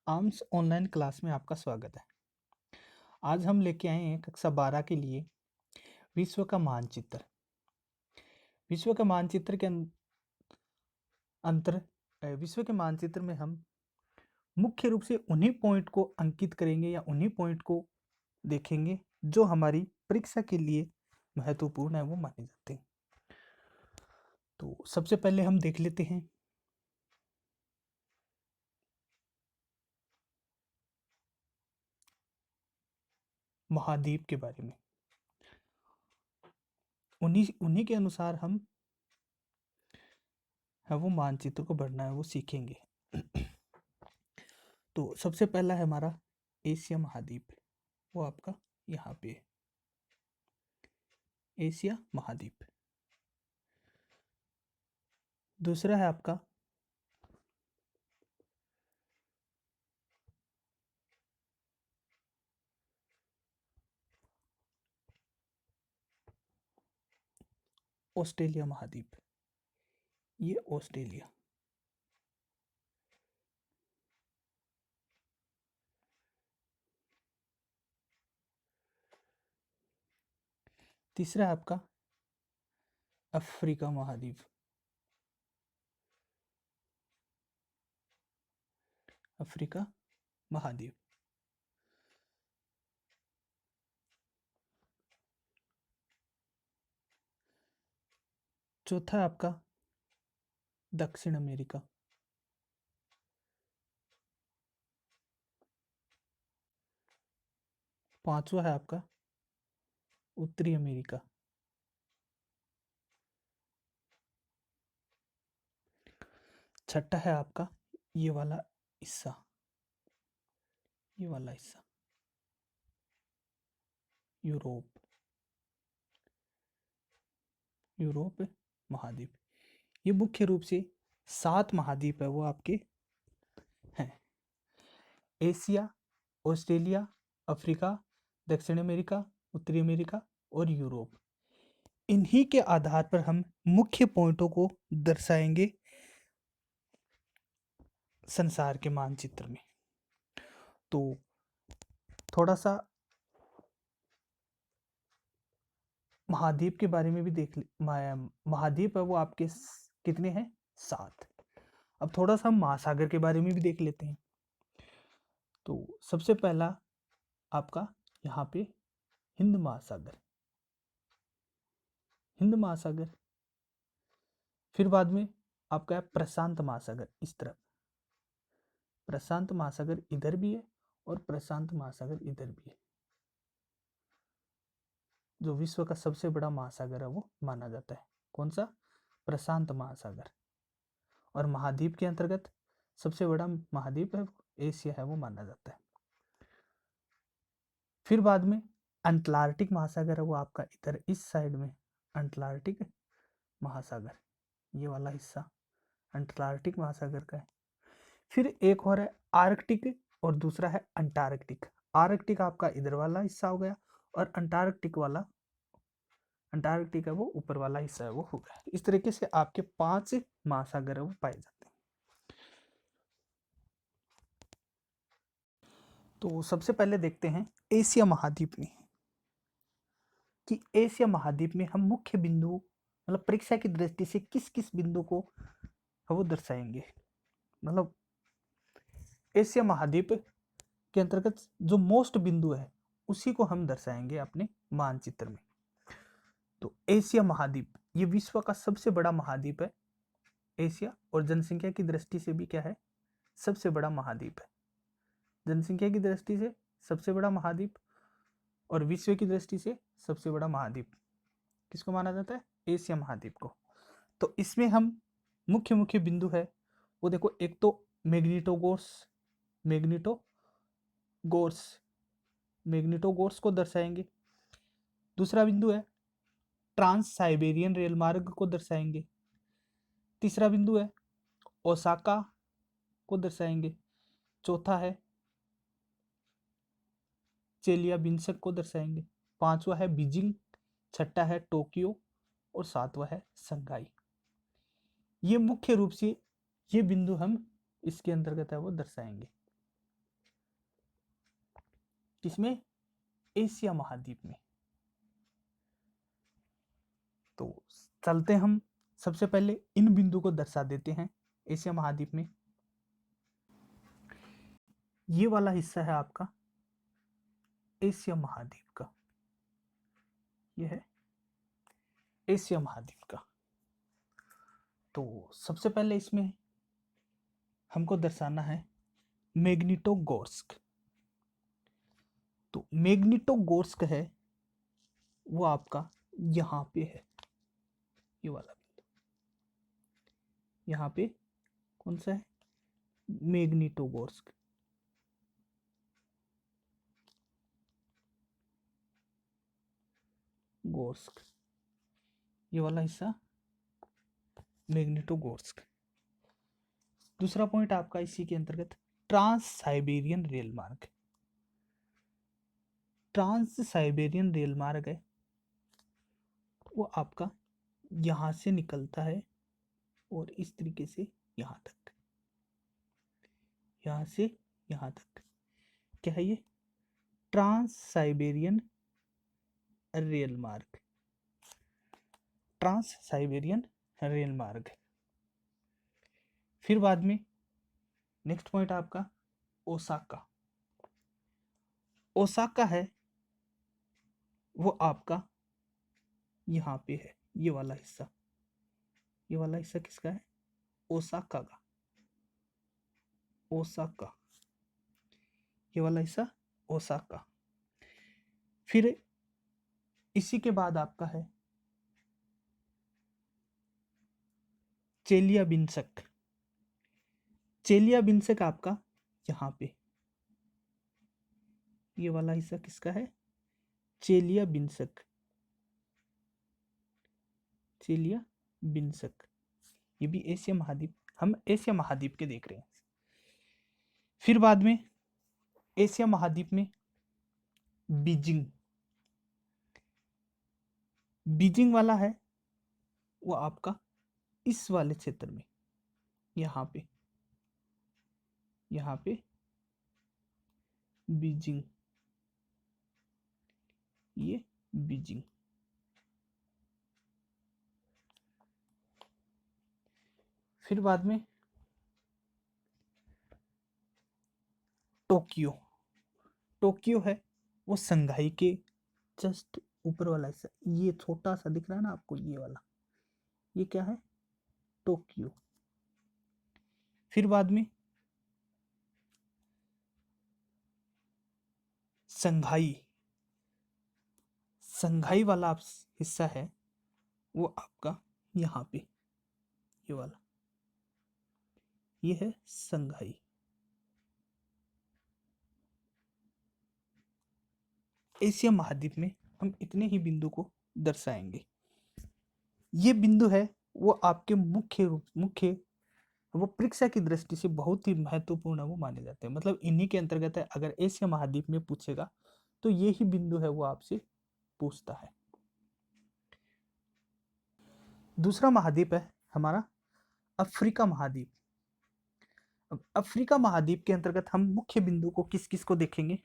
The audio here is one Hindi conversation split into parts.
आर्म्स ऑनलाइन क्लास में आपका स्वागत है। आज हम लेके आए हैं कक्षा 12 के लिए विश्व का मानचित्र। विश्व का मानचित्र के अंतर विश्व के मानचित्र में हम मुख्य रूप से उन्हीं पॉइंट को अंकित करेंगे या उन्हीं पॉइंट को देखेंगे जो हमारी परीक्षा के लिए महत्वपूर्ण है, वो माने जाते हैं। तो सबसे पहले हम देख लेते हैं महाद्वीप के बारे में। उन्हीं उन्हीं के अनुसार हम वो मानचित्र को बढ़ना है वो सीखेंगे। तो सबसे पहला है हमारा एशिया महाद्वीप, वो आपका यहाँ पे है, एशिया महाद्वीप। दूसरा है आपका ऑस्ट्रेलिया महाद्वीप, ये ऑस्ट्रेलिया। तीसरा है आपका अफ्रीका महाद्वीप, अफ्रीका महाद्वीप। चौथा है आपका दक्षिण अमेरिका। पांचवा है आपका उत्तरी अमेरिका। छठा है आपका ये वाला हिस्सा, ये वाला हिस्सा यूरोप, यूरोप महाद्वीप। ये मुख्य रूप से 7 महाद्वीप है वो आपके हैं, एशिया, ऑस्ट्रेलिया, अफ्रीका, दक्षिण अमेरिका, उत्तरी अमेरिका और यूरोप। इन्हीं के आधार पर हम मुख्य पॉइंटों को दर्शाएंगे संसार के मानचित्र में। तो थोड़ा सा महाद्वीप के बारे में भी देख ले। महाद्वीप है वो आपके कितने हैं? 7। अब थोड़ा सा हम महासागर के बारे में भी देख लेते हैं। तो सबसे पहला आपका यहाँ पे हिंद महासागर, हिंद महासागर। फिर बाद में आपका है प्रशांत महासागर, इस तरफ प्रशांत महासागर इधर भी है और प्रशांत महासागर इधर भी है। जो विश्व का सबसे बड़ा महासागर है वो माना जाता है, कौन सा? प्रशांत महासागर। और महाद्वीप के अंतर्गत सबसे बड़ा महाद्वीप है एशिया है वो माना जाता है। फिर बाद में अंटार्कटिक महासागर है वो आपका इधर इस साइड में, अंटार्कटिक महासागर, ये वाला हिस्सा अंटार्कटिक महासागर का है। फिर एक और है आर्कटिक और दूसरा है अंटार्कटिक। आर्कटिक आपका इधर वाला हिस्सा हो गया और अंटार्कटिक वाला, अंटार्कटिक है वो ऊपर वाला हिस्सा है वो हो गया। इस तरीके से आपके 5 महासागर है वो पाए जाते हैं। तो सबसे पहले देखते हैं एशिया महाद्वीप में कि एशिया महाद्वीप में हम मुख्य बिंदु मतलब परीक्षा की दृष्टि से किस किस बिंदु को वो दर्शाएंगे। मतलब एशिया महाद्वीप के अंतर्गत जो मोस्ट बिंदु है उसी को हम दर्शाएंगे अपने मानचित्र में। तो एशिया महाद्वीप ये विश्व का सबसे बड़ा महाद्वीप है एशिया, और जनसंख्या की दृष्टि से भी क्या है? सबसे बड़ा महाद्वीप है। जनसंख्या की दृष्टि से सबसे बड़ा महाद्वीप और विश्व की दृष्टि से सबसे बड़ा महाद्वीप किसको माना जाता है? एशिया महाद्वीप को। तो इसमें हम मुख्य मुख्य बिंदु है वो देखो, एक तो मैग्नीटोगोर्स, मैग्नीटोगोर्स, मैग्नीटोगोर्स को दर्शाएंगे। दूसरा बिंदु है ट्रांस साइबेरियन रेल मार्ग को दर्शाएंगे। तीसरा बिंदु है ओसाका को दर्शाएंगे। चौथा है चेलियाबिंस्क को दर्शाएंगे। पांचवा है बीजिंग, छठा है टोक्यो और सातवां है शंघाई। ये मुख्य रूप से ये बिंदु हम इसके अंतर्गत है वो दर्शाएंगे। किसमें? एशिया महाद्वीप में। तो चलते हम सबसे पहले इन बिंदु को दर्शा देते हैं एशिया महाद्वीप में। ये वाला हिस्सा है आपका एशिया महाद्वीप का, ये है एशिया महाद्वीप का। तो सबसे पहले इसमें हमको दर्शाना है मैग्निटोगोर्स्क। तो मैग्निटोगोर्स्क है वो आपका यहाँ पे है, ये वाला बिंदु यहाँ पे कौन सा है? मैग्निटोगोर्स्क। गोर्स्क, ये वाला हिस्सा मैग्निटोगोर्स्क। दूसरा पॉइंट आपका इसी के अंतर्गत ट्रांस साइबेरियन रेल मार्ग। ट्रांस साइबेरियन रेल मार्ग है वो आपका यहां से निकलता है और इस तरीके से यहां तक, यहां से यहां तक। क्या है ये? ट्रांस साइबेरियन रेल मार्ग, ट्रांस साइबेरियन रेल मार्ग। फिर बाद में नेक्स्ट पॉइंट आपका ओसाका। ओसाका है वो आपका यहाँ पे है, ये वाला हिस्सा। ये वाला हिस्सा किसका है? ओसाका का। ओसाका, ये वाला हिस्सा ओसाका। फिर इसी के बाद आपका है चेलियाबिंस्क। चेलियाबिंस्क आपका यहाँ पे, ये वाला हिस्सा किसका है? चेलियाबिंस्क। चेलियाबिंस्क ये भी एशिया महाद्वीप, हम एशिया महाद्वीप के देख रहे हैं। फिर बाद में एशिया महाद्वीप में बीजिंग, बीजिंग वाला है वो आपका इस वाले क्षेत्र में, यहाँ पे, यहाँ पे बीजिंग, ये बीजिंग। फिर बाद में टोक्यो। टोक्यो है वो संघाई के जस्ट ऊपर वाला हिस्सा, ये छोटा सा दिख रहा है ना आपको, ये वाला, ये क्या है? टोक्यो। फिर बाद में संघाई, संघाई वाला हिस्सा है वो आपका यहाँ पे, ये वाला, ये है संघाई। एशिया महाद्वीप में हम इतने ही बिंदु को दर्शाएंगे। ये बिंदु है वो आपके मुख्य वो परीक्षा की दृष्टि से बहुत ही महत्वपूर्ण वो माने जाते हैं, मतलब इन्हीं के अंतर्गत है। अगर एशिया महाद्वीप में पूछेगा तो ये ही बिंदु है वो आपसे पूछता है। दूसरा महाद्वीप है हमारा अफ्रीका महाद्वीप। अब अफ्रीका महाद्वीप के अंतर्गत हम मुख्य बिंदु को किस किस को देखेंगे?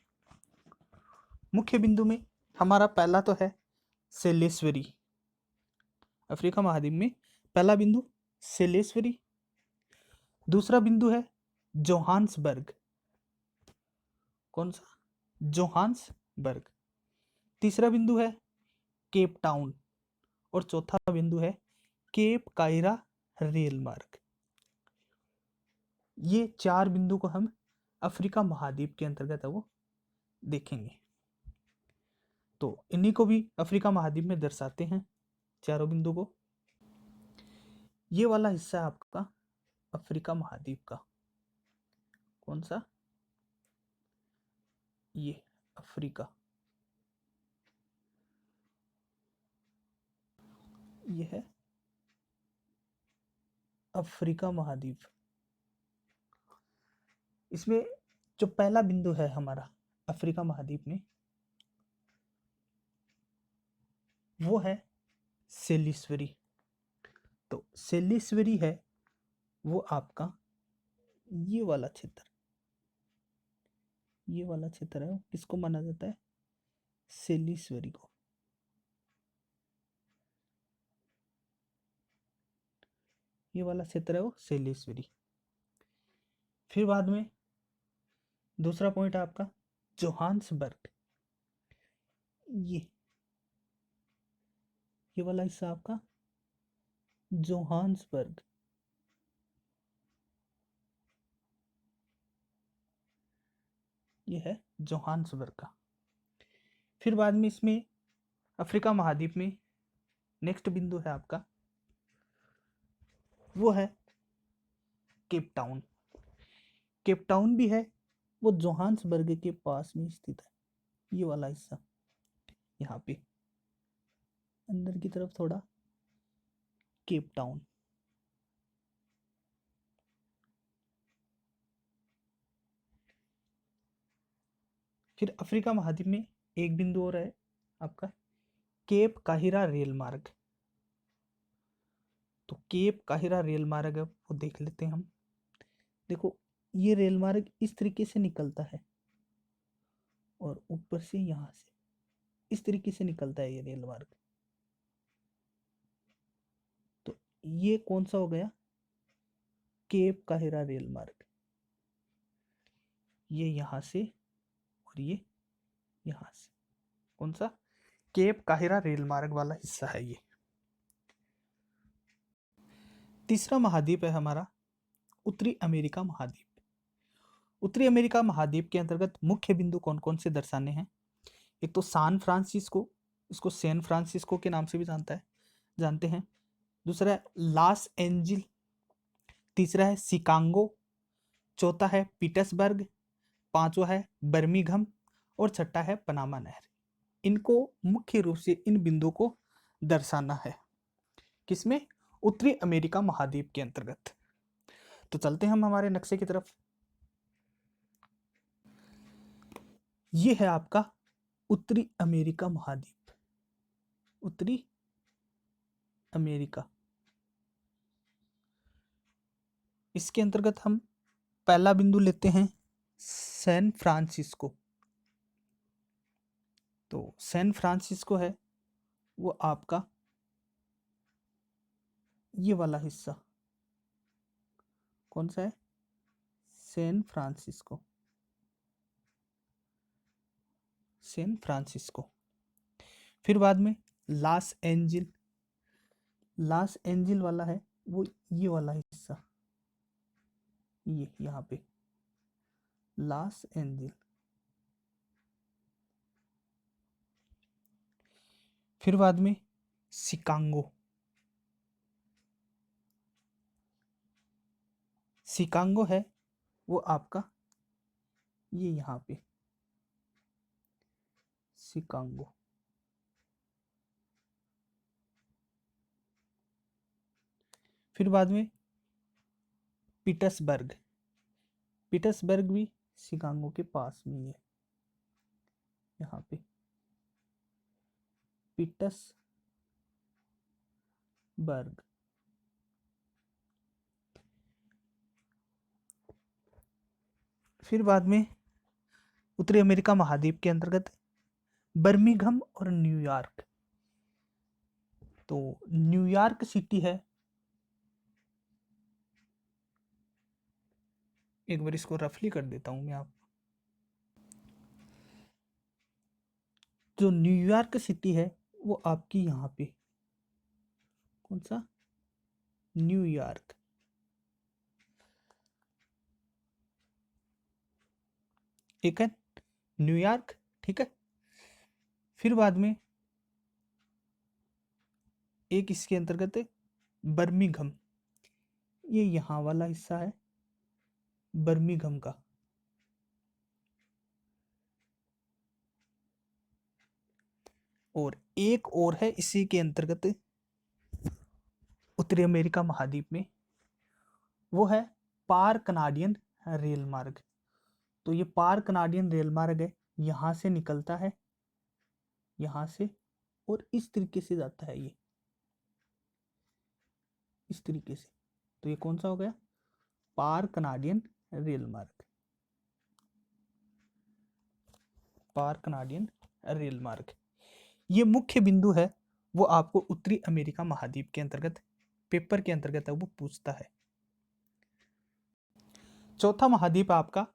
मुख्य बिंदु में हमारा पहला तो है सेलेश्वरी। अफ्रीका महाद्वीप में पहला बिंदु सेलेश्वरी। दूसरा बिंदु है जोहान्सबर्ग। कौन सा? जोहान्सबर्ग। तीसरा बिंदु है केप टाउन और चौथा बिंदु है केप कायरा रेल मार्ग। ये चार बिंदु को हम अफ्रीका महाद्वीप के अंतर्गत है वो देखेंगे। तो इन्हीं को भी अफ्रीका महाद्वीप में दर्शाते हैं, चारों बिंदु को। ये वाला हिस्सा आपका अफ्रीका महाद्वीप का, कौन सा? ये अफ्रीका, ये है अफ्रीका महाद्वीप। इसमें जो पहला बिंदु है हमारा अफ्रीका महाद्वीप में वो है सेलिश्वरी। तो सेलिश्वरी है वो आपका ये वाला क्षेत्र, ये वाला क्षेत्र है वो किसको माना जाता है? सेलिसबरी को। ये वाला क्षेत्र है वो सेलिसबरी। फिर बाद में दूसरा पॉइंट है आपका जोहान्सबर्ग। ये ये वाला हिस्सा आपका जोहान्सबर्ग। ये है जोहान्सबर्ग का। फिर बाद में इसमें अफ्रीका महाद्वीप में नेक्स्ट बिंदु है आपका, वो है केप टाउन। केप टाउन भी है वो जोहान्सबर्ग के पास में स्थित है। ये वाला हिस्सा यहाँ पे अंदर की तरफ थोड़ा, केप टाउन। फिर अफ्रीका महाद्वीप में एक बिंदु और है आपका केप काहिरा रेल मार्ग। तो केप काहिरा रेल मार्ग है वो देख लेते हैं हम। देखो ये रेल मार्ग इस तरीके से निकलता है और ऊपर से यहाँ से इस तरीके से निकलता है ये रेल मार्ग। तो ये कौन सा हो गया? केप काहिरा रेल मार्ग। ये यहाँ से और ये यहाँ से, कौन सा? केप काहिरा रेल मार्ग वाला हिस्सा है ये। तीसरा महाद्वीप है हमारा उत्तरी अमेरिका महाद्वीप। उत्तरी अमेरिका महाद्वीप के अंतर्गत मुख्य बिंदु कौन कौन से दर्शाने हैं? एक तो सान फ्रांसिस्को, इसको सैन फ्रांसिस्को के नाम से भी जानते हैं। दूसरा है लॉस एंजिल। तीसरा है शिकागो। चौथा है पीटर्सबर्ग। पांचवा है बर्मिंघम। और छठा है पनामा नहर। इनको मुख्य रूप से इन बिंदुओं को दर्शाना है किसमें? उत्तरी अमेरिका महाद्वीप के अंतर्गत। तो चलते हैं हम हमारे नक्शे की तरफ। ये है आपका उत्तरी अमेरिका महाद्वीप। उत्तरी अमेरिका, इसके अंतर्गत हम पहला बिंदु लेते हैं सैन फ्रांसिस्को। तो सैन फ्रांसिस्को है वो आपका ये वाला हिस्सा, कौन सा है? San Francisco. San Francisco. फिर बाद में लॉस एंजिल। लॉस एंजिल वाला है वो ये वाला हिस्सा, ये यहाँ पे लॉस एंजिल। फिर बाद में शिकागो। शिकागो है वो आपका ये यहाँ पे शिकागो। फिर बाद में पीटर्सबर्ग। पीटर्सबर्ग भी शिकागो के पास में ही है, यहाँ पे पीटर्सबर्ग। फिर बाद में उत्तरी अमेरिका महाद्वीप के अंतर्गत बर्मिंघम और न्यूयॉर्क। तो न्यूयॉर्क सिटी है, एक बार इसको रफली कर देता हूं मैं आप। जो न्यूयॉर्क सिटी है वो आपकी यहाँ पे, कौन सा? न्यूयॉर्क। एक है न्यूयॉर्क, ठीक है। फिर बाद में एक इसके अंतर्गत है बर्मिंघम। ये यहाँ वाला हिस्सा है बर्मिंघम का। और एक और है इसी के अंतर्गत उत्तरी अमेरिका महाद्वीप में, वो है पार कनाडियन रेल मार्ग। तो ये पार कनाडियन रेल मार्ग है, यहाँ से निकलता है, यहाँ से, और इस तरीके से जाता है ये, इस तरीके से। तो ये कौन सा हो गया? पार कनाडियन रेल मार्ग। पार कनाडियन रेल मार्ग। ये मुख्य बिंदु है, वो आपको उत्तरी अमेरिका महाद्वीप के अंतर्गत पेपर के अंतर्गत है वो पूछता है। चौथा महाद्वीप आपका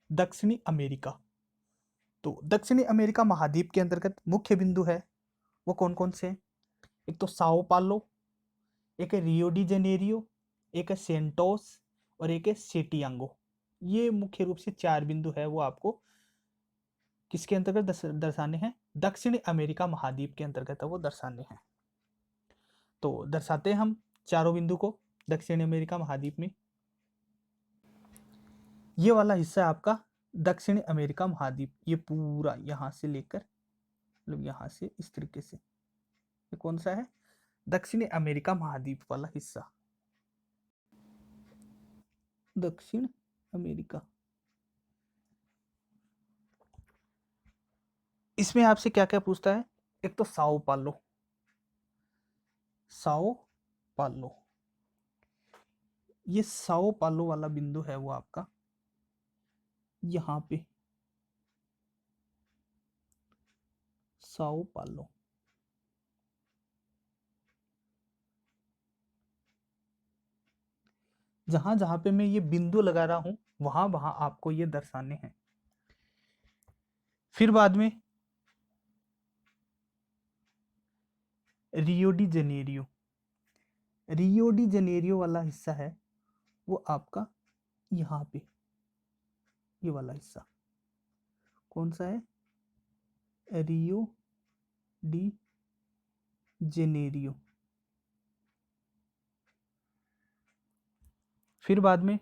दक्षिणी अमेरिका। तो दक्षिणी अमेरिका महाद्वीप के अंतर्गत मुख्य बिंदु है वो कौन कौन से हैं? एक तो साओ पालो, एक है रियो डी जेनेरियो, एक है सेंटोस और एक है सेटियांगो। ये मुख्य रूप से 4 बिंदु है वो आपको किसके अंतर्गत दर्शाने हैं? दक्षिणी अमेरिका महाद्वीप के अंतर्गत वो दर्शाने हैं। तो दर्शाते हैं हम चारों बिंदु को दक्षिणी अमेरिका महाद्वीप में। ये वाला हिस्सा है आपका दक्षिणी अमेरिका महाद्वीप, ये पूरा यहां से लेकर मतलब यहां से इस तरीके से, ये कौन सा है? दक्षिणी अमेरिका महाद्वीप वाला हिस्सा, दक्षिण अमेरिका। इसमें आपसे क्या क्या पूछता है? एक तो साओ पालो, साओ पालो, ये साओ पालो वाला बिंदु है वो आपका यहां पे, साओ पालो। जहां जहां पे मैं ये बिंदु लगा रहा हूं वहां वहां आपको ये दर्शाने हैं। फिर बाद में Rio de Janeiro, Rio de Janeiro वाला हिस्सा है वो आपका यहाँ पे, ये वाला हिस्सा कौन सा है? Rio de Janeiro. फिर बाद में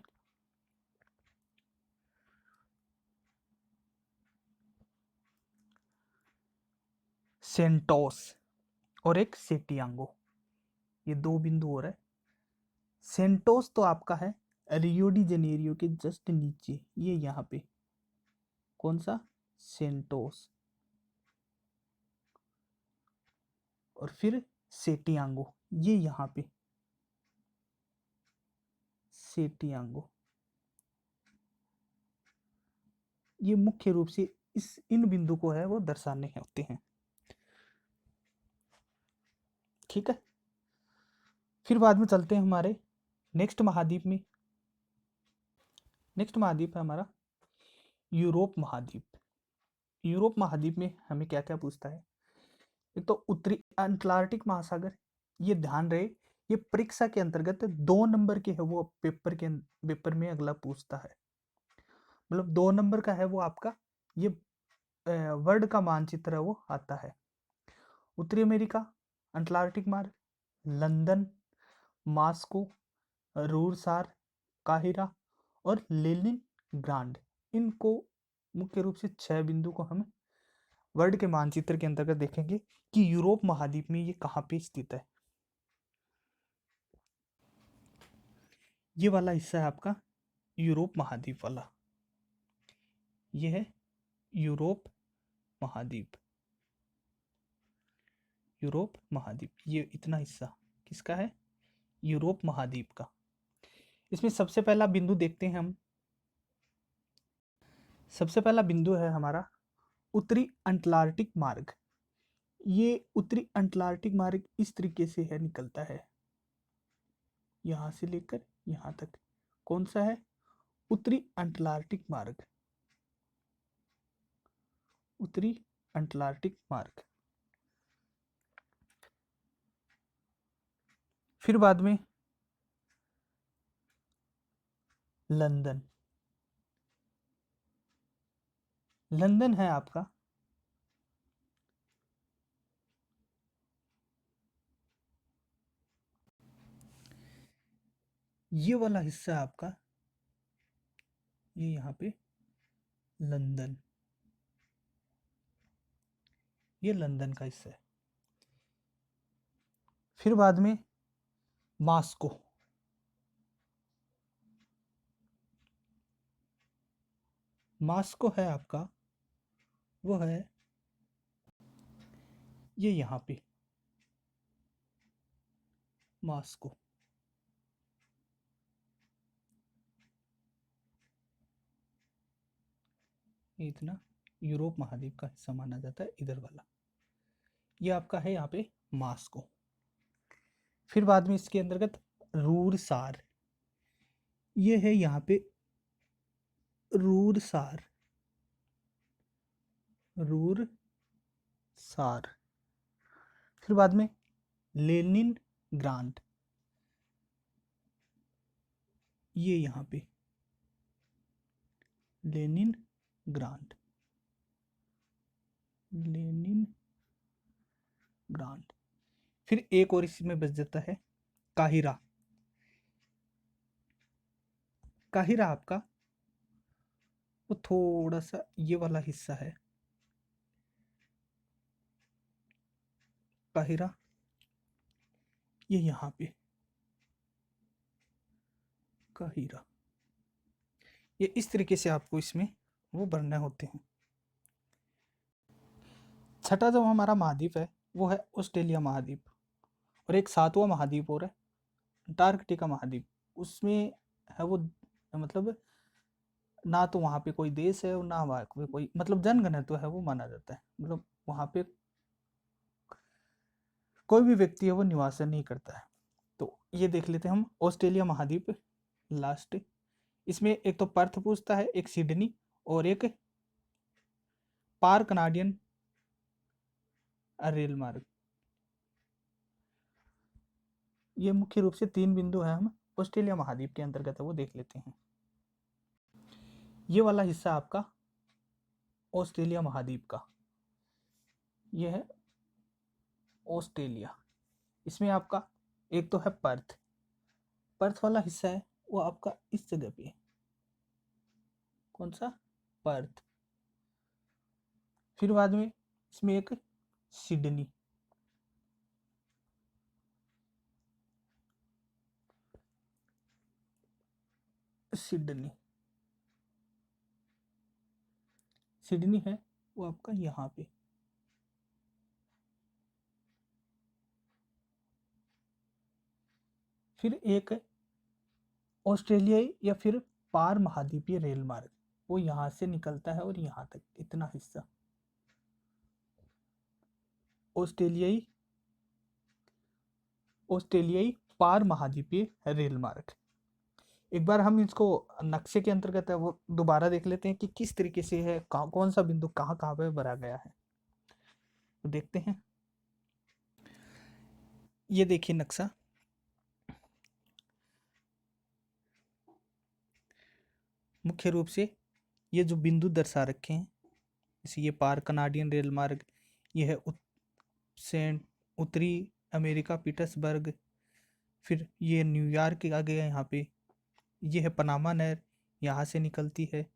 सेंटोस और एक सेटियांगो, ये 2 बिंदु और है। सेंटोस तो आपका है रियो डी जेनेरियो के जस्ट नीचे, ये यहाँ पे कौन सा? सेंटोस। और फिर सेटियांगो, ये यहाँ पे सेटियांगो। ये मुख्य रूप से इन बिंदु को है वो दर्शाने होते हैं। ठीक है, फिर बाद में चलते हैं हमारे नेक्स्ट महाद्वीप में। नेक्स्ट महाद्वीप है हमारा यूरोप महाद्वीप। यूरोप महाद्वीप में हमें क्या क्या पूछता है? एक तो उत्तरी अटलांटिक महासागर, ये ध्यान रहे ये परीक्षा के अंतर्गत 2 नंबर के है वो पेपर में अगला पूछता है, मतलब 2 नंबर का है वो आपका ये वर्ल्ड का मानचित्र है वो आता है। उत्तरी अमेरिका, अटलांटिक मार्ग, लंदन, मास्को, रूरसार, काहिरा और लेनिन ग्रांड, इनको मुख्य रूप से 6 बिंदु को हम वर्ल्ड के मानचित्र के अंतर्गत देखेंगे कि यूरोप महाद्वीप में ये कहाँ पे स्थित है। ये वाला हिस्सा है आपका यूरोप महाद्वीप वाला, ये है यूरोप महाद्वीप। यूरोप महाद्वीप, ये इतना हिस्सा किसका है? यूरोप महाद्वीप का। इसमें सबसे पहला बिंदु देखते हैं हम। सबसे पहला बिंदु है हमारा उत्तरी अटलांटिक मार्ग। ये उत्तरी अटलांटिक मार्ग इस तरीके से है, निकलता है यहां से लेकर यहां तक। कौन सा है? उत्तरी अटलांटिक मार्ग, उत्तरी अटलांटिक मार्ग। फिर बाद में लंदन, लंदन है आपका ये वाला हिस्सा है आपका, ये यहाँ पे लंदन, ये लंदन का हिस्सा है। फिर बाद में मास्को, मास्को है आपका वो है ये यहाँ पे मास्को, ये इतना यूरोप महाद्वीप का हिस्सा माना जाता है इधर वाला। ये आपका है यहाँ पे मास्को। फिर बाद में इसके अंतर्गत रूरसार, ये है यहाँ पे रूरसार, रूरसार। फिर बाद में लेनिन ग्रांड, ये यहाँ पे लेनिन ग्रांड, लेनिन ग्रांड। फिर एक और इसमें बच जाता है काहिरा। काहिरा आपका वो थोड़ा सा ये वाला हिस्सा है, काहिरा ये यहाँ पे काहिरा। ये इस तरीके से आपको इसमें वो भरने होते हैं। छठा जो हमारा महाद्वीप है वो है ऑस्ट्रेलिया महाद्वीप, और एक सातवां महाद्वीप और है अंटार्कटिका महाद्वीप। उसमें है वो मतलब ना तो वहाँ पे कोई देश है और ना वहाँ पे कोई मतलब जनघनत्व है वो माना जाता है, मतलब वहाँ पे कोई भी व्यक्ति है वो निवास नहीं करता है। तो ये देख लेते हैं हम ऑस्ट्रेलिया महाद्वीप लास्ट। इसमें एक तो पर्थ पूछता है, एक सिडनी और एक पार कनाडियन रेल मार्ग। ये मुख्य रूप से 3 बिंदु हैं हम ऑस्ट्रेलिया महाद्वीप के अंतर्गत है वो देख लेते हैं। ये वाला हिस्सा आपका ऑस्ट्रेलिया महाद्वीप का, ये है ऑस्ट्रेलिया। इसमें आपका एक तो है पर्थ, पर्थ वाला हिस्सा है वो आपका इस जगह पे है, कौन सा, पर्थ। फिर बाद में इसमें एक सिडनी, सिडनी, सिडनी है वो आपका यहाँ पे। फिर एक ऑस्ट्रेलियाई या फिर पार महाद्वीपीय रेल मार्ग, वो यहाँ से निकलता है और यहाँ तक इतना हिस्सा ऑस्ट्रेलियाई, ऑस्ट्रेलियाई पार महाद्वीपीय रेल मार्ग। एक बार हम इसको नक्शे के अंतर्गत है वो दोबारा देख लेते हैं कि किस तरीके से है, कौन सा बिंदु कहाँ कहाँ पे भरा गया है, तो देखते हैं। ये देखिए नक्शा, मुख्य रूप से ये जो बिंदु दर्शा रखे हैं, जैसे ये पार कनाडियन रेल मार्ग, ये है सेंट उत्तरी अमेरिका पीटर्सबर्ग, फिर ये न्यूयॉर्क के आगे है यहाँ पे, ये है पनामा नहर यहाँ से निकलती है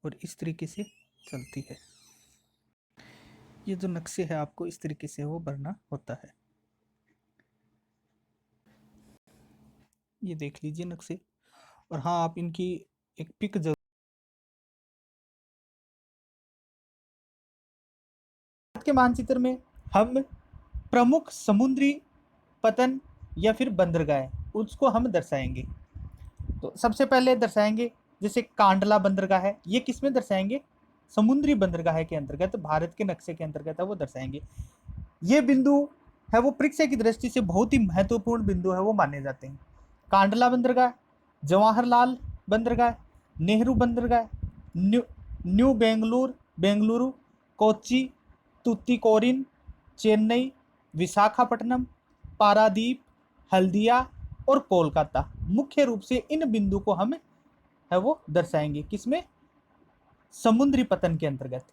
और इस तरीके से चलती है। ये जो नक्शे है आपको इस तरीके से वो भरना होता है। ये देख लीजिए नक्शे, और हाँ आप इनकी एक पिक जरूर। के मानचित्र में हम प्रमुख समुद्री पतन या फिर बंदरगाह उसको हम दर्शाएंगे। तो सबसे पहले दर्शाएंगे जैसे कांडला बंदरगाह है, ये किस में दर्शाएंगे, समुद्री बंदरगाह के अंतर्गत, भारत के नक्शे के अंतर्गत है वो दर्शाएंगे। ये बिंदु है वो परीक्षा की दृष्टि से बहुत ही महत्वपूर्ण बिंदु है वो माने जाते हैं। कांडला बंदरगाह, जवाहरलाल बंदरगाह, नेहरू बंदरगाह, न्यू बेंगलुरु, कोच्चि, तुतीकोरिन, चेन्नई, विशाखापट्टनम, पारादीप, हल्दिया और कोलकाता। मुख्य रूप से इन बिंदु को हम है वो दर्शाएंगे किसमें, समुद्री पतन के अंतर्गत।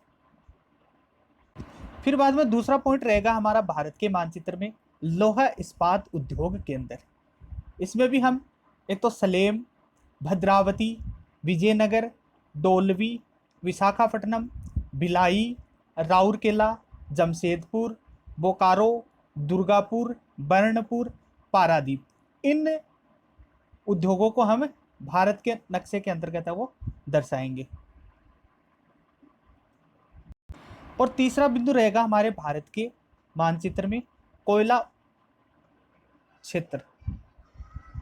फिर बाद में दूसरा पॉइंट रहेगा हमारा भारत के मानचित्र में लोहा इस्पात उद्योग केंद्र। इसमें भी हम एक तो सलेम, भद्रावती, विजयनगर, डोलवी, विशाखापट्टनम, भिलाई, राउरकेला, जमशेदपुर, बोकारो, दुर्गापुर, बर्नपुर, पारादीप, इन उद्योगों को हम भारत के नक्शे के अंतर्गत है वो दर्शाएंगे। और तीसरा बिंदु रहेगा हमारे भारत के मानचित्र में कोयला क्षेत्र।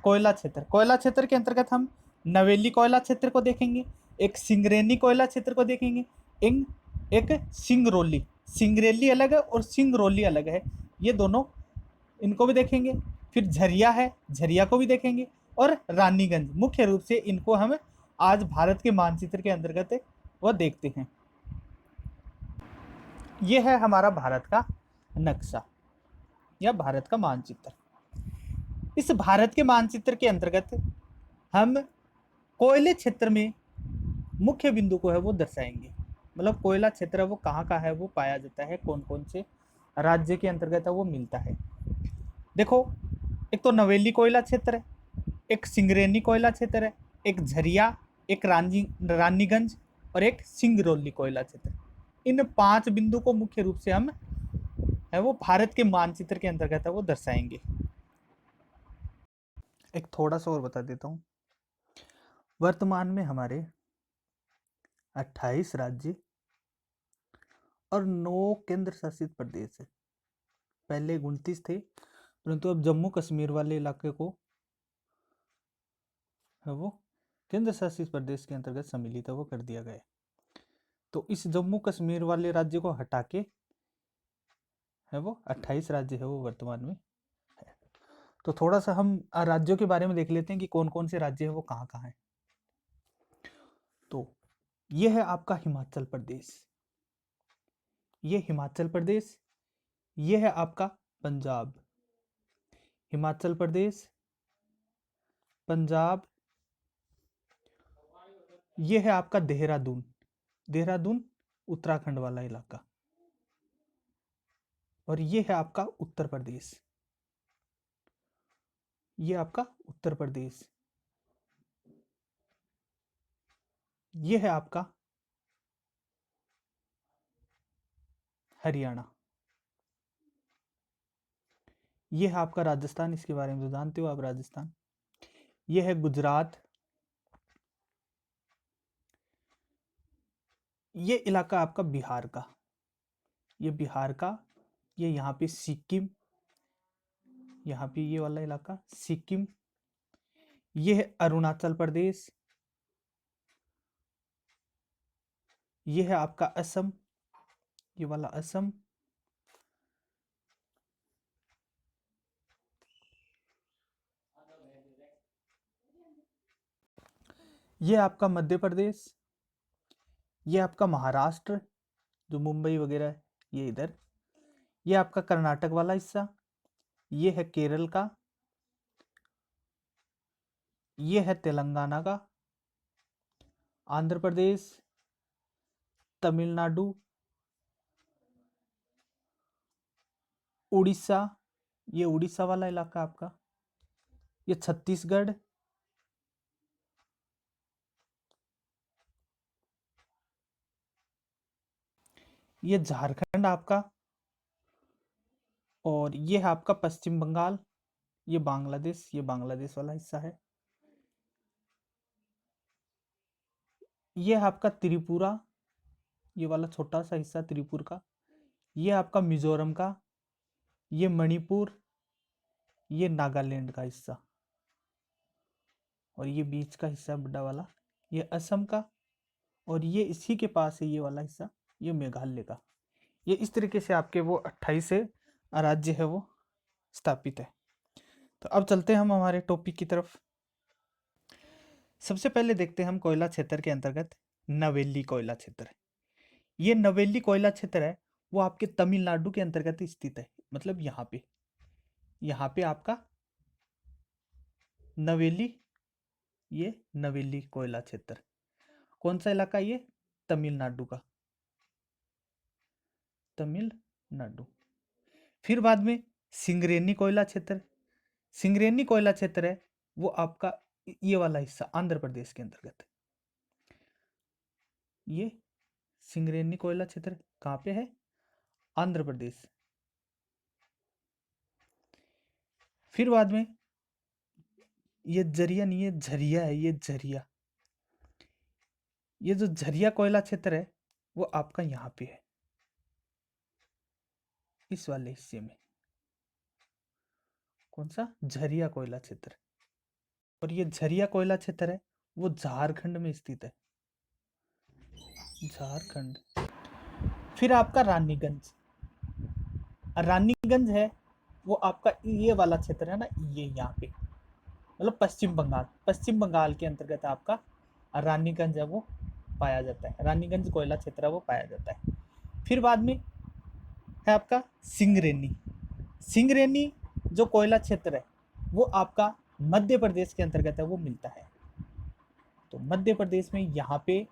कोयला क्षेत्र, कोयला क्षेत्र के अंतर्गत हम नवेली कोयला क्षेत्र को देखेंगे, एक सिंगरेनी कोयला क्षेत्र को देखेंगे, इन एक सिंगरौली, सिंगरेली अलग है और सिंगरौली अलग है, ये दोनों, इनको भी देखेंगे। फिर झरिया है, झरिया को भी देखेंगे। और रानीगंज, मुख्य रूप से इनको हम आज भारत के मानचित्र के अंतर्गत वह देखते हैं। ये है हमारा भारत का नक्शा या भारत का मानचित्र। इस भारत के मानचित्र के अंतर्गत हम कोयले क्षेत्र में मुख्य बिंदु को है वो दर्शाएंगे। मतलब कोयला क्षेत्र वो कहाँ का है, वो पाया जाता है, कौन कौन से राज्य के अंतर्गत है वो मिलता है। देखो, एक तो नवेली कोयला क्षेत्र है, एक सिंगरेनी कोयला क्षेत्र है, एक झरिया, एक रानीगंज और एक सिंगरौली कोयला क्षेत्र। इन 5 बिंदु को मुख्य रूप से हम है वो भारत के मानचित्र के अंतर्गत है वो दर्शाएंगे। एक थोड़ा सा और बता देता हूँ। वर्तमान में हमारे 28 राज्य और 9 केंद्र शासित प्रदेश है। पहले 29 थे, परंतु अब जम्मू कश्मीर वाले इलाके को है वो केंद्र शासित प्रदेश के अंतर्गत सम्मिलित है वो कर दिया गया है। तो इस जम्मू कश्मीर वाले राज्य को हटा के है वो 28 राज्य है वो वर्तमान में है। तो थोड़ा सा हम राज्यों के बारे में देख लेते हैं कि कौन कौन से राज्य है वो कहाँ कहाँ है। तो ये है आपका हिमाचल प्रदेश, ये हिमाचल प्रदेश, ये है आपका पंजाब, हिमाचल प्रदेश, पंजाब, ये है आपका देहरादून, देहरादून उत्तराखंड वाला इलाका, और ये है आपका उत्तर प्रदेश, ये आपका उत्तर प्रदेश, ये है आपका हरियाणा, ये है आपका राजस्थान, इसके बारे में तो जानते हो आप राजस्थान, ये है गुजरात, ये इलाका आपका बिहार का, ये बिहार का, ये यहाँ पे सिक्किम, यहाँ पे ये वाला इलाका सिक्किम, ये है अरुणाचल प्रदेश, ये है आपका असम, ये वाला असम, ये आपका मध्य प्रदेश, ये आपका महाराष्ट्र जो मुंबई वगैरह है ये इधर, ये आपका कर्नाटक वाला हिस्सा, ये है केरल का, ये है तेलंगाना का, आंध्र प्रदेश, तमिलनाडु, उड़ीसा, ये उड़ीसा वाला इलाका आपका, ये छत्तीसगढ़, ये झारखंड आपका, और ये है आपका पश्चिम बंगाल, ये बांग्लादेश, ये बांग्लादेश वाला हिस्सा है, ये है आपका त्रिपुरा, ये वाला छोटा सा हिस्सा त्रिपुर का, ये आपका मिजोरम का, ये मणिपुर, ये नागालैंड का हिस्सा, और ये बीच का हिस्सा बड़ा वाला ये असम का, और ये इसी के पास है ये वाला हिस्सा ये मेघालय का। ये इस तरीके से आपके वो 28 राज्य है वो स्थापित है। तो अब चलते हैं हम हमारे टॉपिक की तरफ। सबसे पहले देखते हैं हम कोयला क्षेत्र के अंतर्गत नवेली कोयला क्षेत्र। ये नवेली कोयला क्षेत्र है वो आपके तमिलनाडु के अंतर्गत स्थित है। मतलब यहाँ पे आपका नवेली, ये नवेली कोयला क्षेत्र कौन सा इलाका, ये तमिलनाडु का, तमिलनाडु। फिर बाद में सिंगरेनी कोयला क्षेत्र, सिंगरेनी कोयला क्षेत्र है वो आपका ये वाला हिस्सा आंध्र प्रदेश के अंतर्गत है। ये सिंगरेनी कोयला क्षेत्र कहाँ पे है, आंध्र प्रदेश। फिर बाद में ये जरिया नहीं, ये झरिया है, ये झरिया, ये जो झरिया कोयला क्षेत्र है वो आपका यहाँ पे है, इस वाले हिस्से में, कौन सा, झरिया कोयला क्षेत्र। और ये झरिया कोयला क्षेत्र है वो झारखंड में स्थित है, झारखंड। फिर आपका रानीगंज, रानीगंज है वो आपका ये वाला क्षेत्र है ना, ये यहाँ पे मतलब पश्चिम बंगाल के अंतर्गत आपका रानीगंज है वो पाया जाता है, रानीगंज कोयला क्षेत्र है वो पाया जाता है। फिर बाद में है आपका सिंगरेनी, सिंगरेनी जो कोयला क्षेत्र है वो आपका मध्य प्रदेश के अंतर्गत है वो मिलता है। तो मध्य प्रदेश में यहाँ पे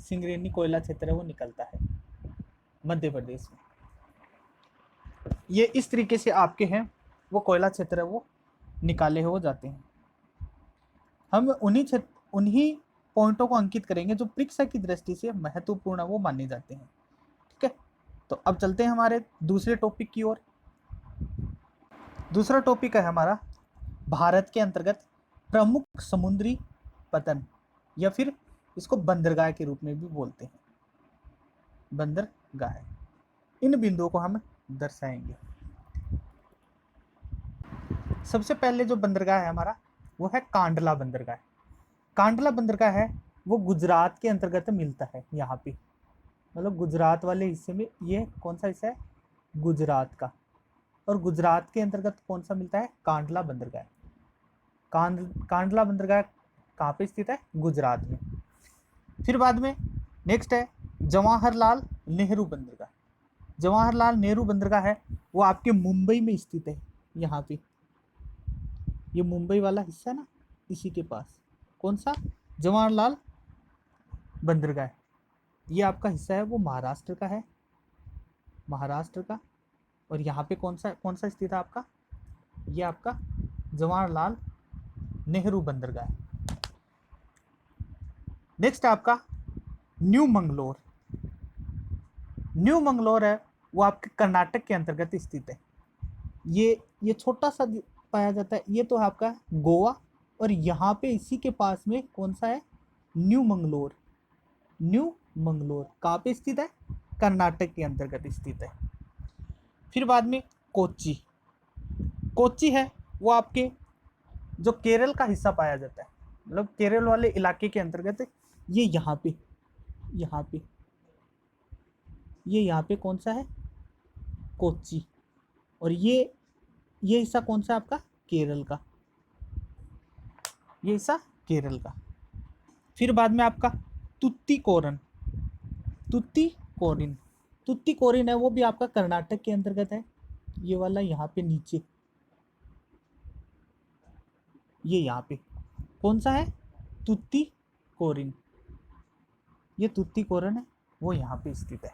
सिंगरेनी कोयला क्षेत्र है वो निकलता है मध्य प्रदेश में। ये इस तरीके से आपके हैं वो कोयला क्षेत्र है वो निकाले हो जाते हैं। हम उन्हीं पॉइंटों को अंकित करेंगे जो परीक्षा की दृष्टि से महत्वपूर्ण वो माने जाते हैं। ठीक है, तो अब चलते हैं हमारे दूसरे टॉपिक की ओर। दूसरा टॉपिक है हमारा भारत के अंतर्गत प्रमुख समुद्री पतन, या फिर इसको बंदरगाह के रूप में भी बोलते हैं, बंदरगाह। इन बिंदुओं को हम दर्शाएंगे। सबसे पहले जो बंदरगाह है हमारा वो है कांडला बंदरगाह। कांडला बंदरगाह है वो गुजरात के अंतर्गत मिलता है यहाँ पे, मतलब गुजरात वाले हिस्से में। ये कौन सा हिस्सा है? गुजरात का। और गुजरात के अंतर्गत कौन सा मिलता है? कांडला बंदरगाह। कांडला बंदरगाह कहाँ पे स्थित है? गुजरात में। फिर बाद में नेक्स्ट है जवाहरलाल नेहरू बंदरगाह। जवाहरलाल नेहरू बंदरगाह है वो आपके मुंबई में स्थित है। यहाँ पे ये मुंबई वाला हिस्सा है ना, इसी के पास कौन सा? जवाहरलाल बंदरगाह। ये आपका हिस्सा है वो महाराष्ट्र का है, महाराष्ट्र का। और यहाँ पे कौन सा स्थित है आपका? ये आपका जवाहरलाल नेहरू बंदरगाह। नेक्स्ट आपका न्यू मंगलोर। न्यू मंगलोर है वो आपके कर्नाटक के अंतर्गत स्थित है। ये छोटा सा पाया जाता है। ये तो है आपका गोवा, और यहाँ पे इसी के पास में कौन सा है? न्यू मंगलोर। न्यू मंगलोर कहाँ पे स्थित है? कर्नाटक के अंतर्गत स्थित है। फिर बाद में कोच्चि। कोच्चि है वो आपके जो केरल का हिस्सा पाया जाता है, मतलब केरल वाले इलाके के अंतर्गत। ये यहाँ पे ये यहाँ पे कौन सा है? कोच्चि। और ये हिस्सा कौन सा आपका? केरल का। ये हिस्सा केरल का। फिर बाद में आपका तुत्तीकोरन। तुत्तीकोरिन है वो भी आपका कर्नाटक के अंतर्गत है। ये वाला यहाँ पे नीचे, ये यहाँ पे कौन सा है? तुत्तीकोरिन। ये तुत्तीकोरन है वो यहाँ पे स्थित है,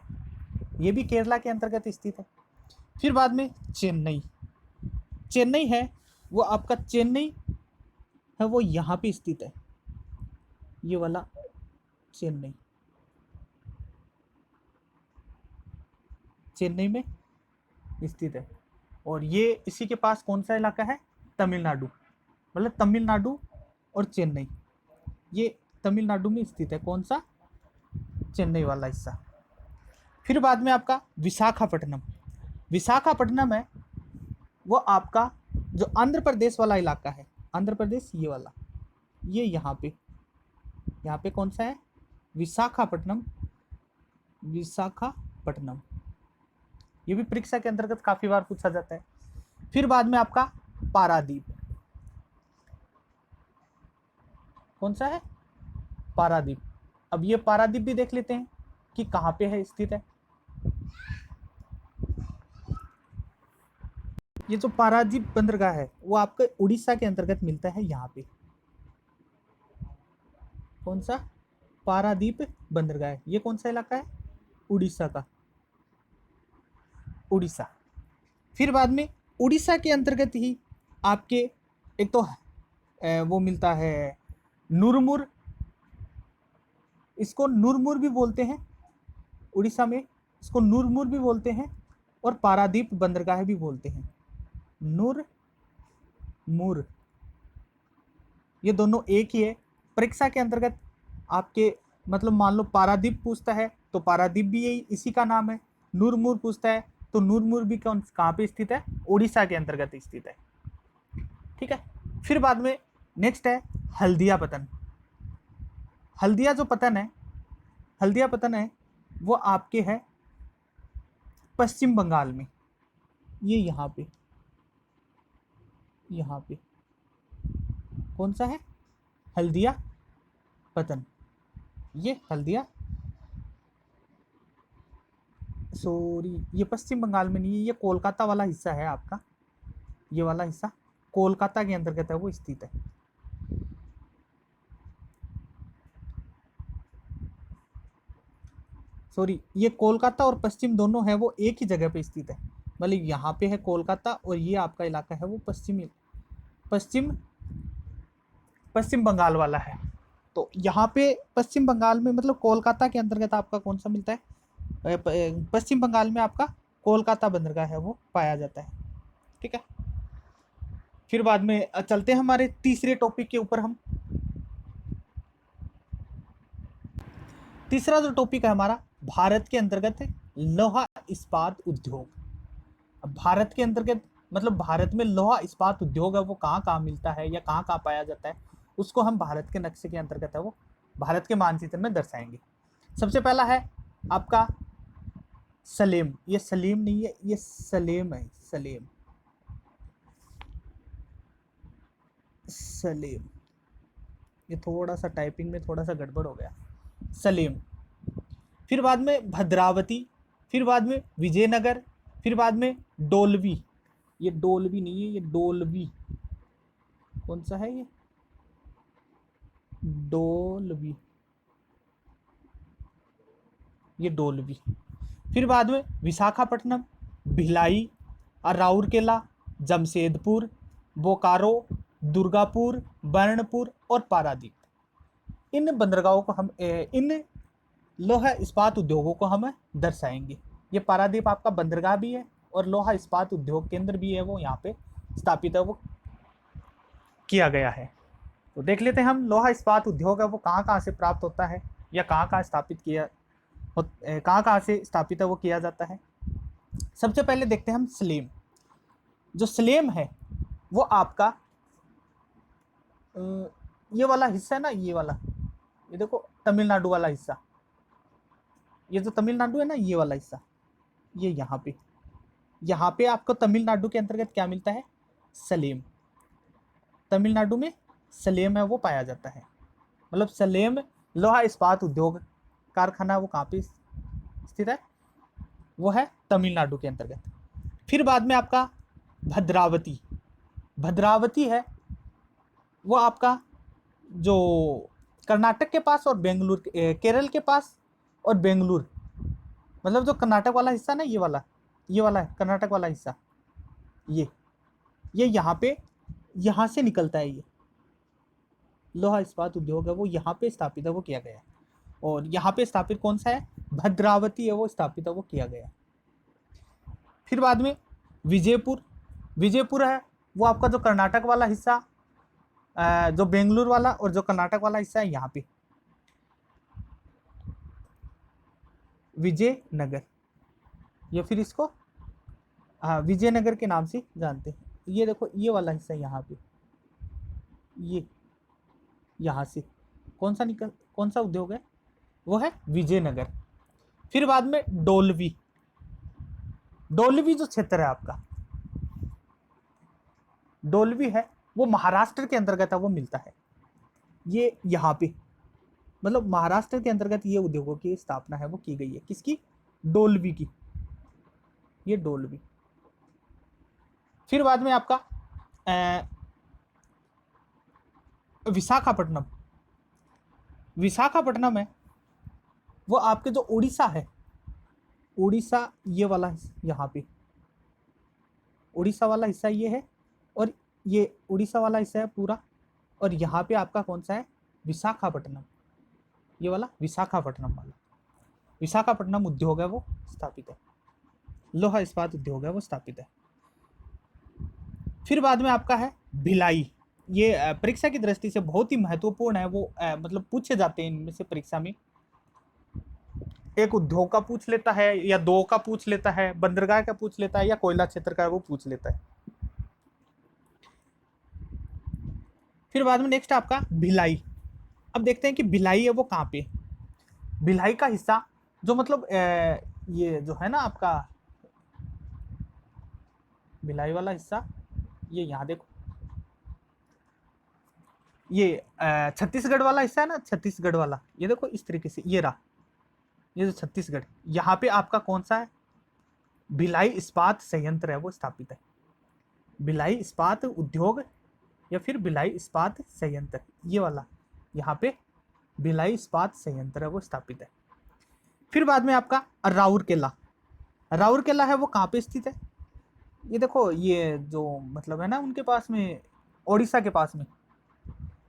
ये भी केरला के अंतर्गत स्थित है। फिर बाद में चेन्नई है वो आपका, चेन्नई है वो यहाँ पे स्थित है। ये वाला चेन्नई में स्थित है। और ये इसी के पास कौन सा इलाका है? तमिलनाडु, मतलब तमिलनाडु और चेन्नई, ये तमिलनाडु में स्थित है। कौन सा? चेन्नई वाला हिस्सा। फिर बाद में आपका विशाखापट्टनम। विशाखापट्टनम है वो आपका जो आंध्र प्रदेश वाला इलाका है, आंध्र प्रदेश ये वाला, ये यहाँ पे कौन सा है? विशाखापट्टनम। ये भी परीक्षा के अंतर्गत काफी बार पूछा जाता है। फिर बाद में आपका पारादीप। कौन सा है? पारादीप। अब ये पारादीप भी देख लेते हैं कि कहाँ पे है स्थित है। ये जो पारादीप बंदरगाह है वो आपके उड़ीसा के अंतर्गत मिलता है। यहाँ पे कौन सा? पारादीप बंदरगाह। ये कौन सा इलाका है? उड़ीसा का, उड़ीसा। फिर बाद में उड़ीसा के अंतर्गत ही आपके एक तो वो मिलता है नुरमुर, इसको नुरमुर भी बोलते हैं उड़ीसा में, इसको नुरमुर भी बोलते हैं, और पारादीप बंदरगाह भी बोलते हैं। नुरमुर, ये दोनों एक ही है। परीक्षा के अंतर्गत आपके मतलब मान लो पारादीप पूछता है तो पारादीप भी यही इसी का नाम है। नुरमुर पूछता है तो नुरमुर भी कहाँ पे स्थित है? उड़ीसा के अंतर्गत स्थित है। ठीक है। फिर बाद में नेक्स्ट है हल्दिया पतन। हल्दिया पतन है वो आपके है पश्चिम बंगाल में, ये यहाँ पे कौन सा है, हल्दिया पतन, ये हल्दिया, सॉरी ये पश्चिम बंगाल में नहीं है, ये कोलकाता वाला हिस्सा है आपका, ये वाला हिस्सा कोलकाता के अंतर्गत है वो स्थित है। सॉरी, ये कोलकाता और पश्चिम दोनों है वो एक ही जगह पे स्थित है, मतलब यहाँ पे है कोलकाता और ये आपका इलाका है वो पश्चिम पश्चिम बंगाल वाला है। तो यहाँ पे पश्चिम बंगाल में मतलब कोलकाता के अंतर्गत आपका कौन सा मिलता है, पश्चिम बंगाल में आपका कोलकाता बंदरगाह है वो पाया जाता है। ठीक है, फिर बाद में चलते हैं हमारे तीसरे टॉपिक के ऊपर। हम तीसरा जो टॉपिक है हमारा भारत के अंतर्गत है लोहा इस्पात उद्योग। अब भारत के अंतर्गत मतलब भारत में लोहा इस्पात उद्योग है वो कहाँ कहाँ मिलता है या कहाँ कहाँ पाया जाता है, उसको हम भारत के नक्शे के अंतर्गत है वो भारत के मानचित्र में दर्शाएंगे। सबसे पहला है आपका सलेम, ये सलीम नहीं है, ये सलेम है, सलेम, ये थोड़ा सा टाइपिंग में थोड़ा सा गड़बड़ हो गया, सलेम। फिर बाद में भद्रावती, फिर बाद में विजयनगर, फिर बाद में डोलवी, ये डोलवी नहीं है, ये डोलवी, कौन सा है ये, डोलवी, ये डोलवी। फिर बाद में विशाखापट्टनम, भिलाई, राउरकेला, जमशेदपुर, बोकारो, दुर्गापुर, बर्नपुर और पारादीप। इन बंदरगाहों को हम इन लोहा इस्पात उद्योगों को हम दर्शाएंगे। ये पारादीप आपका बंदरगाह भी है और लोहा इस्पात उद्योग केंद्र भी है वो यहाँ पे स्थापित है, वो किया गया है। तो देख लेते हैं हम लोहा इस्पात उद्योग है वो कहाँ कहाँ से प्राप्त होता है या कहाँ कहाँ से स्थापित है वो किया जाता है। सबसे पहले देखते हैं हम सलेम। जो सलेम है वो आपका ये वाला हिस्सा है ना, ये वाला, ये देखो तमिलनाडु वाला हिस्सा, ये जो तमिलनाडु है ना ये वाला हिस्सा, ये यहाँ पे आपको तमिलनाडु के अंतर्गत क्या मिलता है, सलेम। तमिलनाडु में सलेम है वो पाया जाता है, मतलब सलेम लोहा इस्पात उद्योग कारखाना वो कहाँ पे स्थित है, वो है तमिलनाडु के अंतर्गत। फिर बाद में आपका भद्रावती, भद्रावती है वो आपका जो कर्नाटक के पास और बेंगलुरु, केरल के पास और बेंगलुरु, मतलब जो कर्नाटक वाला हिस्सा ना, ये वाला है कर्नाटक वाला हिस्सा, ये यहाँ से निकलता है। ये लोहा इस्पात उद्योग है वो यहाँ पे स्थापित है, वो किया गया है। और यहाँ पे स्थापित कौन सा है, भद्रावती है वो स्थापित है, वो किया गया है। फिर बाद में विजयपुर है वो आपका जो कर्नाटक वाला हिस्सा, जो बेंगलुरु वाला और जो कर्नाटक वाला हिस्सा है यहाँ पे विजयनगर, या फिर इसको विजयनगर के नाम से जानते हैं। ये देखो ये वाला हिस्सा यहाँ पे, ये यहाँ से कौन सा उद्योग है, वो है विजयनगर। फिर बाद में डोलवी जो क्षेत्र है आपका, डोलवी है वो महाराष्ट्र के अंतर्गत है, वो मिलता है ये यहाँ पे, मतलब महाराष्ट्र के अंतर्गत ये उद्योगों की स्थापना है वो की गई है, किसकी, डोलवी की, ये डोलवी। फिर बाद में आपका विशाखापट्टनम है वो आपके जो उड़ीसा है, उड़ीसा ये वाला यहाँ पे उड़ीसा वाला हिस्सा ये है, और ये उड़ीसा वाला हिस्सा है पूरा, और यहाँ पे आपका कौन सा है, विशाखापट्टनम, ये वाला विशाखापट्टनम उद्योग है वो स्थापित है, लोहा इस्पात उद्योग है वो स्थापित है। फिर बाद में आपका है भिलाई, ये परीक्षा की दृष्टि से बहुत ही महत्वपूर्ण है, वो मतलब पूछे जाते हैं इनमें से परीक्षा में, एक उद्योग का पूछ लेता है या दो का पूछ लेता है, बंदरगाह का पूछ लेता है या कोयला क्षेत्र का वो पूछ लेता है। फिर बाद में नेक्स्ट आपका भिलाई। अब देखते हैं कि भिलाई है वो कहाँ पे, भिलाई का हिस्सा जो मतलब ये जो है ना आपका भिलाई वाला हिस्सा ये यहाँ देखो, ये छत्तीसगढ़ वाला हिस्सा है ना, छत्तीसगढ़ वाला, ये देखो इस तरीके से ये रहा, ये जो छत्तीसगढ़, यहाँ पे आपका कौन सा है, भिलाई इस्पात संयंत्र है वो स्थापित है। भिलाई इस्पात उद्योग या फिर भिलाई इस्पात संयंत्र, ये वाला यहाँ पे भिलाई इस्पात संयंत्र है वो स्थापित है। फिर बाद में आपका राउरकेला, राउरकेला है वो कहाँ पे स्थित है, ये देखो, ये जो मतलब है ना उनके पास में, ओडिशा के पास में,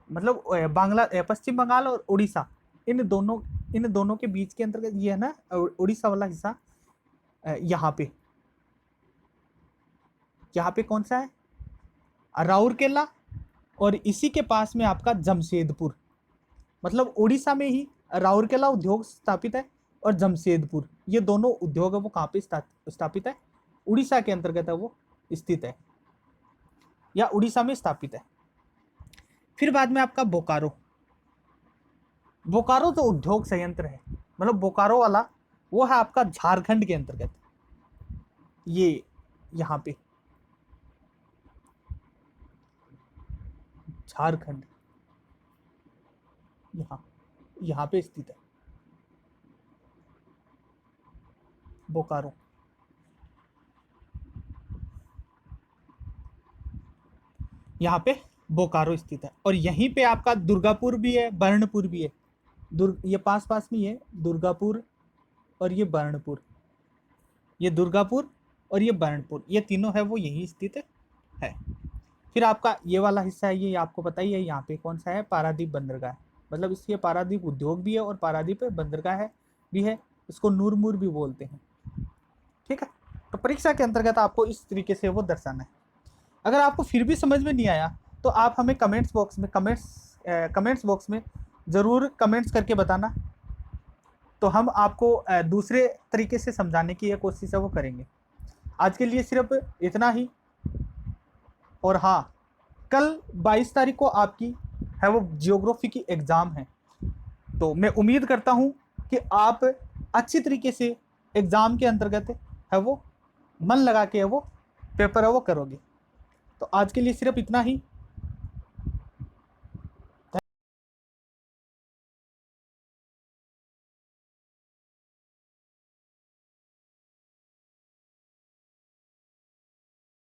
मतलब पश्चिम बंगाल और उड़ीसा, इन दोनों के बीच के अंतर्गत ये है ना उड़ीसा वाला हिस्सा। यहाँ पे कौन सा है, राउरकेला, और इसी के पास में आपका जमशेदपुर, मतलब उड़ीसा में ही राउरकेला उद्योग स्थापित है, और जमशेदपुर, ये दोनों उद्योग है वो कहाँ पे स्थापित है, उड़ीसा के अंतर्गत है वो स्थित है, या उड़ीसा में स्थापित है। फिर बाद में आपका बोकारो, बोकारो तो उद्योग संयंत्र है, मतलब बोकारो वाला वो है आपका झारखंड के अंतर्गत, ये यहाँ पे झारखंड, यहाँ पे स्थित है बोकारो। यहाँ पे बोकारो स्थित है, और यहीं पे आपका दुर्गापुर भी है, बर्नपुर भी है, ये पास पास में है, दुर्गापुर और ये बर्नपुर, ये दुर्गापुर और ये बर्नपुर, ये तीनों है वो यहीं स्थित है। फिर आपका ये वाला हिस्सा है, ये आपको पता ही है, यहाँ पे कौन सा है, पारादीप बंदरगाह, मतलब इसके पारादीप उद्योग भी है और पारादीप बंदरगाह है भी है, इसको नूरमुर भी बोलते हैं। ठीक है, तो परीक्षा के अंतर्गत आपको इस तरीके से वो दर्शाना है। अगर आपको फिर भी समझ में नहीं आया तो आप हमें कमेंट्स बॉक्स में ज़रूर कमेंट्स करके बताना, तो हम आपको दूसरे तरीके से समझाने की कोशिश है वो करेंगे। आज के लिए सिर्फ इतना ही। और हाँ, कल 22 तारीख को आपकी है वो जियोग्राफी की एग्ज़ाम है, तो मैं उम्मीद करता हूँ कि आप अच्छी तरीके से एग्ज़ाम के अंतर्गत है वो मन लगा के है वो पेपर है वो करोगे। तो आज के लिए सिर्फ इतना ही।